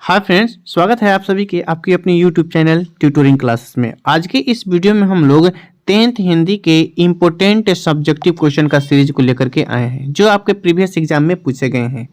Hi friends, स्वागत है आप सभी के आपकी अपनी यूट्यूब चैनल ट्यूटोरिंग क्लासेस में। आज के इस वीडियो में हम लोग 10th हिंदी के इम्पोर्टेंट सब्जेक्टिव क्वेश्चन का सीरीज को लेकर के आए हैं जो आपके प्रीवियस एग्जाम में पूछे गए हैं।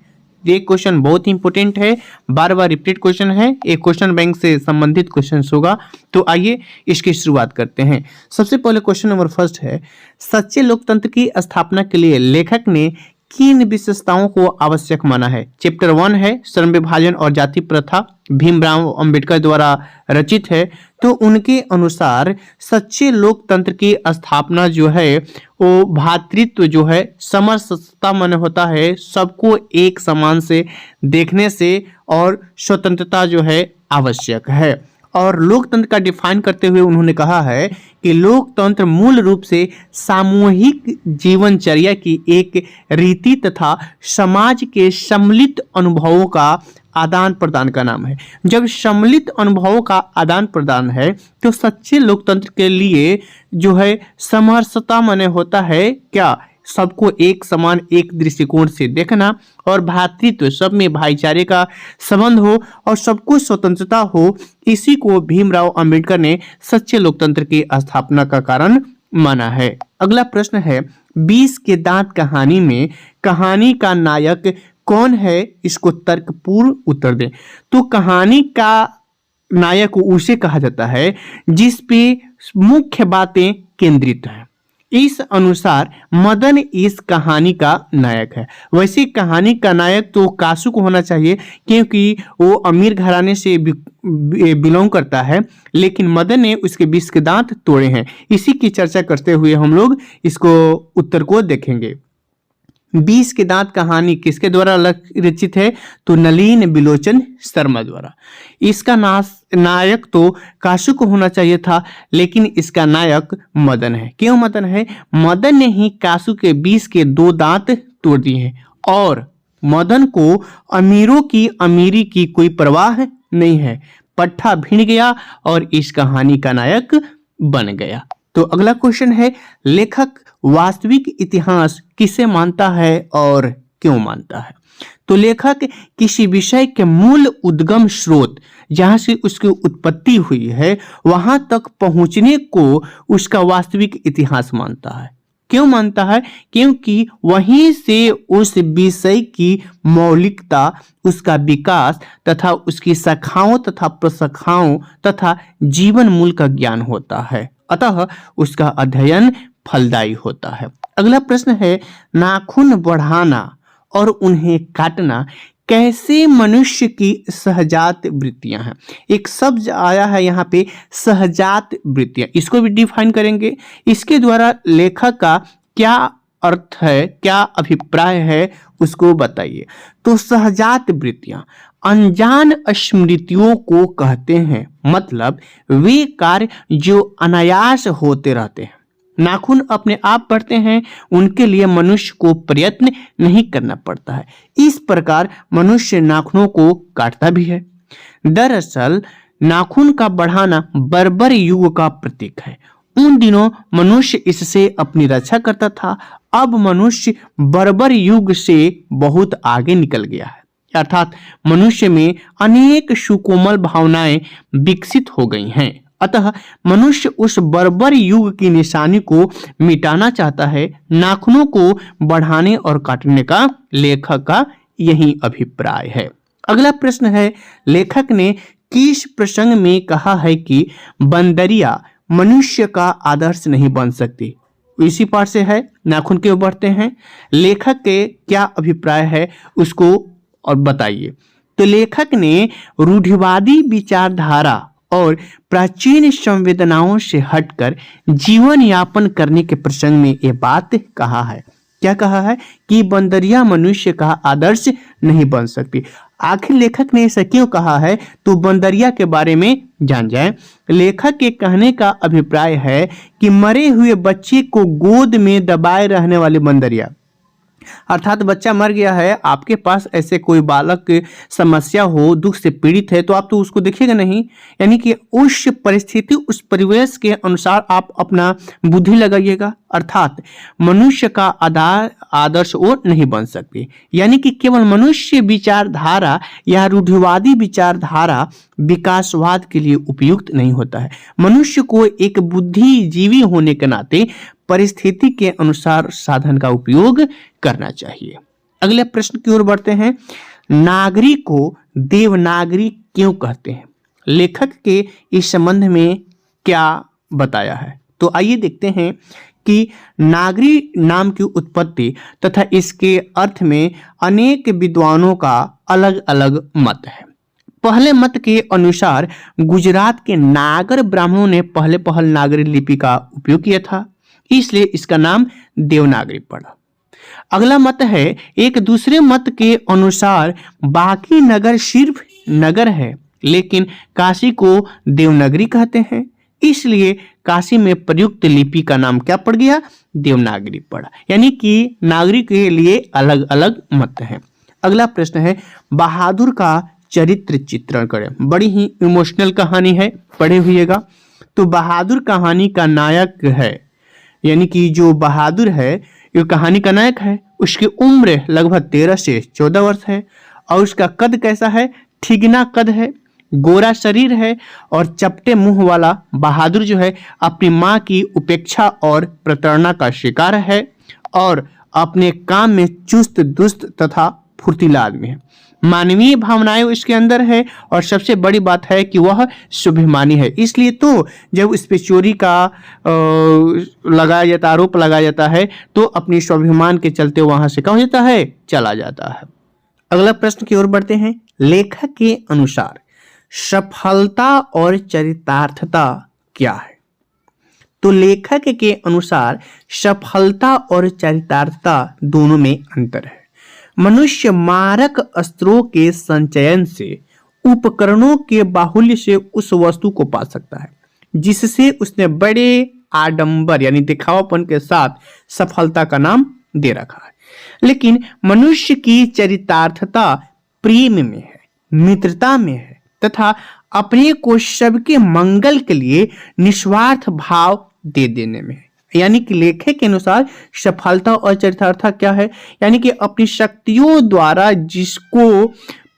ये क्वेश्चन बहुत इंपॉर्टेंट है, बार बार रिपीट क्वेश्चन है, एक क्वेश्चन बैंक से संबंधित क्वेश्चन होगा। तो आइए इसकी शुरुआत करते हैं। सबसे पहले क्वेश्चन नंबर फर्स्ट है, सच्चे लोकतंत्र की स्थापना के लिए लेखक ने किन विशेषताओं को आवश्यक माना है। चैप्टर 1 है श्रम विभाजन और जाति प्रथा, भीमराव अंबेडकर द्वारा रचित है। तो उनके अनुसार सच्चे लोकतंत्र की स्थापना जो है वो भ्रातृत्व जो है, समरसता मन होता है, सबको एक समान से देखने से और स्वतंत्रता जो है आवश्यक है। और लोकतंत्र का डिफाइन करते हुए उन्होंने कहा है कि लोकतंत्र मूल रूप से सामूहिक जीवनचर्या की एक रीति तथा समाज के सम्मिलित अनुभवों का आदान प्रदान का नाम है। जब सम्मिलित अनुभवों का आदान प्रदान है तो सच्चे लोकतंत्र के लिए जो है समरसता माने होता है क्या, सबको एक समान एक दृष्टिकोण से देखना, और भ्रातृत्व, सब में भाईचारे का संबंध हो और सबको स्वतंत्रता हो। इसी को भीमराव अंबेडकर ने सच्चे लोकतंत्र की स्थापना का कारण माना है। अगला प्रश्न है, 20 के दांत कहानी में कहानी का नायक कौन है, इसको तर्कपूर्ण उत्तर दें। तो कहानी का नायक उसे कहा जाता है जिस पे मुख्य बातें केंद्रित हैं। इस अनुसार मदन इस कहानी का नायक है। वैसे कहानी का नायक तो कासू को होना चाहिए क्योंकि वो अमीर घराने से बिलोंग करता है, लेकिन मदन ने उसके 20 के दांत तोड़े हैं। इसी की चर्चा करते हुए हम लोग इसको उत्तर को देखेंगे। 20 के दांत कहानी किसके द्वारा रचित है, तो नलिन बिलोचन शर्मा द्वारा। इसका नायक तो कासू को होना चाहिए था, लेकिन इसका नायक मदन है। क्यों मदन है? मदन ने ही कासू के 20 के 2 दांत तोड़ दिए हैं और मदन को अमीरों की अमीरी की कोई परवाह नहीं है। पट्टा भिड़ गया और इस कहानी का नायक बन गया। तो अगला क्वेश्चन है, लेखक वास्तविक इतिहास किसे मानता है और क्यों मानता है। तो लेखक किसी विषय के मूल उद्गम स्रोत, जहां से उसकी उत्पत्ति हुई है, वहां तक पहुंचने को उसका वास्तविक इतिहास मानता है। क्यों मानता है? क्योंकि वहीं से उस विषय की मौलिकता, उसका विकास तथा उसकी शाखाओं तथा प्रशाखाओं तथा जीवन मूल का ज्ञान होता है, अतः उसका अध्ययन फलदायी होता है। अगला प्रश्न है, नाखून बढ़ाना और उन्हें काटना कैसे मनुष्य की सहजात वृत्तियां हैं। एक शब्द आया है यहाँ पे, सहजात वृत्तियां, इसको भी डिफाइन करेंगे। इसके द्वारा लेखक का क्या अर्थ है, क्या अभिप्राय है, उसको बताइए। तो सहजात वृत्तियां अनजान स्मृतियों को कहते हैं, मतलब वे कार्य जो अनायास होते रहते हैं। नाखून अपने आप बढ़ते हैं, उनके लिए मनुष्य को प्रयत्न नहीं करना पड़ता है। इस प्रकार मनुष्य नाखूनों को काटता भी है। दरअसल नाखून का बढ़ाना बर्बर युग का प्रतीक है। उन दिनों मनुष्य इससे अपनी रक्षा करता था। अब मनुष्य बर्बर युग से बहुत आगे निकल गया है, अर्थात मनुष्य में अनेक सुकोमल भावनाएं विकसित हो गई हैं। अतः मनुष्य उस बर्बर युग की निशानी को मिटाना चाहता है। नाखूनों को बढ़ाने और काटने का लेखक का यही अभिप्राय है। अगला प्रश्न है, लेखक ने किस प्रसंग में कहा है कि बंदरिया मनुष्य का आदर्श नहीं बन सकती। इसी पार्ट से है, नाखून के बढ़ते हैं। लेखक के क्या अभिप्राय है उसको और बताइए। तो लेखक ने रूढ़िवादी विचारधारा और प्राचीन संवेदनाओं से हटकर जीवन यापन करने के प्रसंग में ये बात कहा है। क्या कहा है? कि बंदरिया मनुष्य का आदर्श नहीं बन सकती। आखिर लेखक ने ऐसा क्यों कहा है, तो बंदरिया के बारे में जान जाए। लेखक के कहने का अभिप्राय है कि मरे हुए बच्चे को गोद में दबाए रहने वाली बंदरिया अर्थात बच्चा मर गया है, आपके पास ऐसे कोई बालक समस्या हो, दुख से पीड़ित है, तो आप तो उसको देखिएगा नहीं। यानी कि उस परिस्थिति, उस परिवेश के अनुसार आप अपना बुद्धि लगाइएगा। अर्थात मनुष्य का आदर्श वो नहीं बन सकती। यानी कि केवल मनुष्य विचारधारा या रूढ़िवादी विचारधारा विकासवाद के लिए उपयुक्त नहीं होता है। मनुष्य को एक बुद्धिजीवी होने के नाते परिस्थिति के अनुसार साधन का उपयोग करना चाहिए। अगले प्रश्न की ओर बढ़ते हैं। नागरी को देवनागरी क्यों कहते हैं? लेखक के इस संबंध में क्या बताया है? तो आइए देखते हैं कि नागरी नाम की उत्पत्ति तथा इसके अर्थ में अनेक विद्वानों का अलग अलग मत है। पहले मत के अनुसार गुजरात के नागर ब्राह्मणों ने पहल नागरी लिपि का उपयोग किया था, इसलिए इसका नाम देवनागरी पड़ा। अगला मत है, एक दूसरे मत के अनुसार बाकी नगर सिर्फ नगर है, लेकिन काशी को देवनागरी कहते हैं, इसलिए काशी में प्रयुक्त लिपि का नाम क्या पड़ गया? देवनागरी पड़ा। यानी कि नागरी के लिए अलग अलग मत हैं। अगला प्रश्न है, बहादुर का चरित्र चित्रण करें। बड़ी ही इमोशनल कहानी है, पढ़े हुइएगा। तो बहादुर कहानी का नायक है, यानी कि जो बहादुर है ये कहानी का नायक है। उसकी उम्र लगभग 13 से 14 वर्ष है और उसका कद कैसा है? ठिगना कद है, गोरा शरीर है और चपटे मुंह वाला बहादुर जो है अपनी माँ की उपेक्षा और प्रताड़ना का शिकार है और अपने काम में चुस्त दुस्त तथा फुर्तीला आदमी है। मानवीय भावनाएं उसके अंदर है और सबसे बड़ी बात है कि वह स्वाभिमानी है। इसलिए तो जब इस पे चोरी का लगाया जाता, आरोप लगाया जाता है, तो अपनी स्वाभिमान के चलते वहां से क्या हो जाता है? चला जाता है। अगला प्रश्न की ओर बढ़ते हैं। लेखक के अनुसार सफलता और चरितार्थता क्या है? तो लेखक के अनुसार सफलता और चरितार्थता दोनों में अंतर है। मनुष्य मारक अस्त्रों के संचयन से, उपकरणों के बाहुल्य से उस वस्तु को पा सकता है जिससे उसने बड़े आडंबर यानी दिखावापन के साथ सफलता का नाम दे रखा है। लेकिन मनुष्य की चरितार्थता प्रेम में है, मित्रता में है तथा अपने को सबके मंगल के लिए निस्वार्थ भाव दे देने में है। यानी कि लेखक के अनुसार सफलता और चरितार्थता क्या है? यानी कि अपनी शक्तियों द्वारा जिसको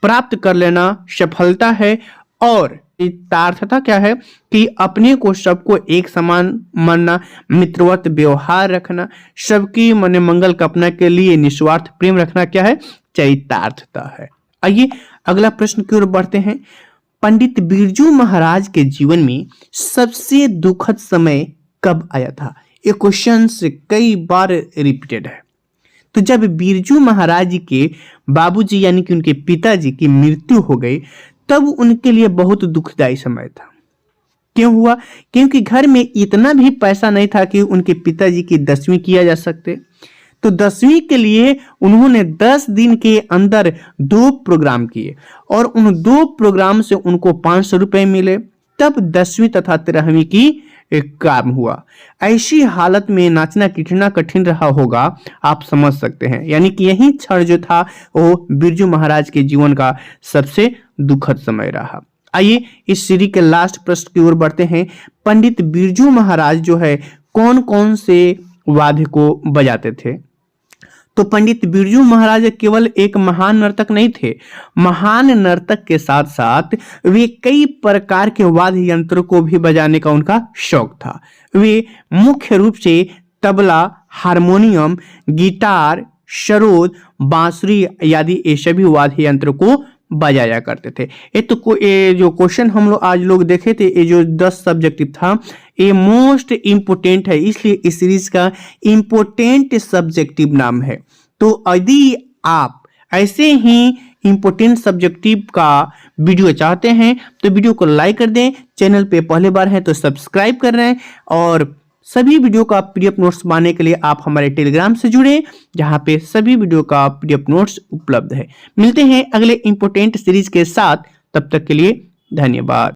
प्राप्त कर लेना सफलता है, और चरितार्थता क्या है कि अपने को सबको एक समान मानना, मित्रवत व्यवहार रखना, सबकी मन मंगल कामना के लिए निस्वार्थ प्रेम रखना क्या है? चरितार्थता है। आइए अगला प्रश्न की ओर बढ़ते हैं। पंडित बिरजू महाराज के जीवन में सबसे दुखद समय कब आया था? ये क्वेश्चन कई बार रिपीटेड है। तो जब बिरजू महाराज जी के बाबूजी यानी कि उनके पिताजी की मृत्यु हो गई, तब उनके लिए बहुत दुखदायी समय था। क्यों हुआ? क्योंकि घर में इतना भी पैसा नहीं था कि उनके पिताजी की 10वीं किया जा सकते। तो 10वीं के लिए उन्होंने 10 दिन के अंदर 2 प्रोग्राम किए और उन 2 प्रोग्राम से उनको 500 रुपए मिले। तब 10वीं तथा 13वीं की एक काम हुआ। ऐसी हालत में नाचना कितना कठिन रहा होगा आप समझ सकते हैं। यानी कि यही क्षण जो था वो बिरजू महाराज के जीवन का सबसे दुखद समय रहा। आइए इस सीरीज के लास्ट प्रश्न की ओर बढ़ते हैं। पंडित बिरजू महाराज जो है कौन कौन से वाद्य को बजाते थे? तो पंडित बिरजू महाराज केवल एक महान नर्तक नहीं थे, महान नर्तक के साथ साथ वे कई प्रकार के वाद्य यंत्रों को भी बजाने का उनका शौक था। वे मुख्य रूप से तबला, हारमोनियम, गिटार, सरोद, बांसुरी आदि ये सभी वाद्य यंत्रों को बजाया करते थे। ये जो क्वेश्चन हम लोग आज लोग देखे थे, ये जो 10 सब्जेक्टिव था, ये मोस्ट इम्पोर्टेंट है, इसलिए इस सीरीज का इम्पोर्टेंट सब्जेक्टिव नाम है। तो यदि आप ऐसे ही इम्पोर्टेंट सब्जेक्टिव का वीडियो चाहते हैं तो वीडियो को लाइक कर दें, चैनल पे पहले बार है तो सब्सक्राइब कर रहे हैं, और सभी वीडियो का पीडीएफ नोट्स पाने के लिए आप हमारे टेलीग्राम से जुड़े, जहां पे सभी वीडियो का पीडीएफ नोट्स उपलब्ध है। मिलते हैं अगले इंपोर्टेंट सीरीज के साथ, तब तक के लिए धन्यवाद।